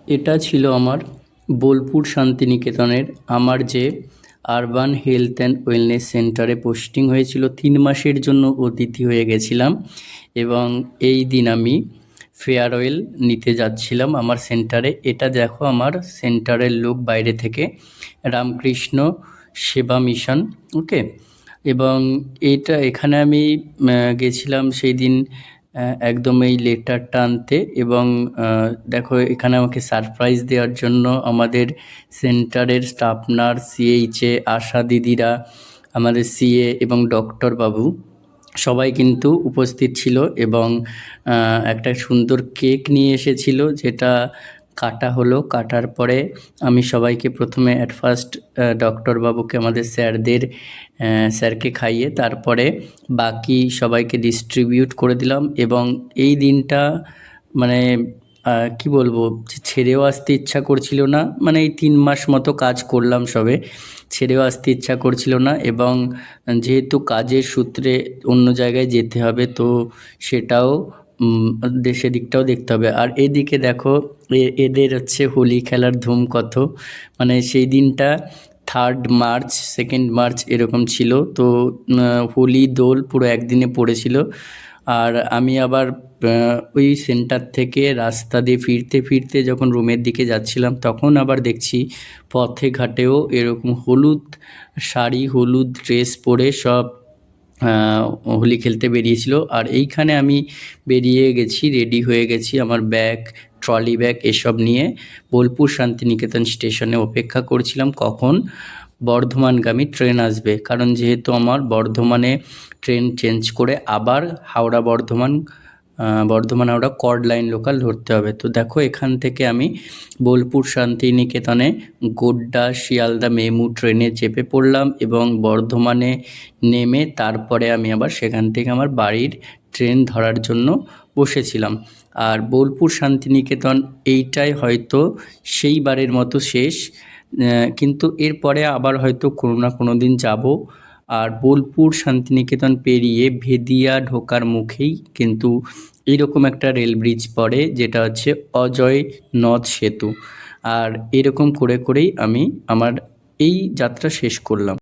এটা ছিল আমার বোলপুর শান্তিনিকেতনের আমার যে আরবান হেলথ অ্যান্ড ওয়েলনেস সেন্টারে পোস্টিং হয়েছিল 3 মাসের জন্য অতিথি হয়ে গেছিলাম এবং এই দিন আমি ফেয়ারওয়েল নিতে যাচ্ছিলাম আমার সেন্টারে। এটা দেখো আমার সেন্টারের লোক বাইরে থেকে, রামকৃষ্ণ সেবা মিশন, ওকে। এবং এখানে আমি গেছিলাম সেই দিন একদম এই লেটারটা আনতে এবং দেখো এখানে আমাকে সারপ্রাইজ দেওয়ার জন্য আমাদের সেন্টারের স্টাফ নার্স, সিএইচএ আশা দিদিরা, আমাদের সিএ এবং ডক্টর বাবু সবাই কিন্তু উপস্থিত ছিল এবং একটা সুন্দর কেক নিয়ে এসেছিল, যেটা কাটা হলো। কাটার পরে আমি সবাইকে প্রথমে অ্যাট ফার্স্ট ডক্টরবাবুকে, আমাদের স্যারকে খাইয়ে তারপরে বাকি সবাইকে ডিস্ট্রিবিউট করে দিলাম। এবং এই দিনটা মানে কি বলবো, ছেড়েও আসতে ইচ্ছা করছিল না। মানে এই 3 মাস মতো কাজ করলাম সবে, ছেড়েও আসতে ইচ্ছা করছিল না। এবং যেহেতু কাজের সূত্রে অন্য জায়গায় যেতে হবে, তো সেটাও সেদিকটাও দেখতে হবে। আর এদিকে দেখো এদের হচ্ছে হোলি খেলার ধুম কত, মানে সেই দিনটা 3rd মার্চ 2nd মার্চ এরকম ছিল। তো হোলি দোল পুরো একদিনে পড়েছিল। আর আমি আবার ওই সেন্টার থেকে রাস্তা দিয়ে ফিরতে ফিরতে যখন রুমের দিকে যাচ্ছিলাম, তখন আবার দেখছি পথে ঘাটেও এরকম হলুদ শাড়ি, হলুদ ড্রেস পরে সব হোলি খেলতে বেরিয়েছিল। আর এইখানে আমি বেরিয়ে গেছি, রেডি হয়ে গেছি, আমার ব্যাগ, ট্রলি ব্যাগ এসব নিয়ে বোলপুর শান্তিনিকেতন স্টেশনে অপেক্ষা করছিলাম কখন বর্ধমানগামী ট্রেন আসবে। কারণ যেহেতু আমার বর্ধমানে ট্রেন চেঞ্জ করে আবার Bardhaman Howrah cord line local ধরতে হবে। তো দেখো এখান থেকে আমি বোলপুর শান্তিনিকেতনে গোড্ডা শিয়ালদা মেমু ট্রেনে চেপে পড়লাম এবং বর্ধমানে নেমে তারপরে আমি আবার সেখান থেকে আমার বাড়ির ট্রেন ধরার জন্য বসেছিলাম। আর বোলপুর শান্তিনিকেতন এইটাই হয়তো সেইবারের মতো শেষ, কিন্তু এরপরে আবার হয়তো কোনো না কোনো দিন যাব। আর বোলপুর শান্তিনিকেতন পেরিয়ে ভেদিয়া ঢোকার মুখেই কিন্তু এইরকম একটা রেল ব্রিজ পড়ে, যেটা হচ্ছে অজয় নদ সেতু। আর এরকম করে করেই আমি আমার এই যাত্রা শেষ করলাম।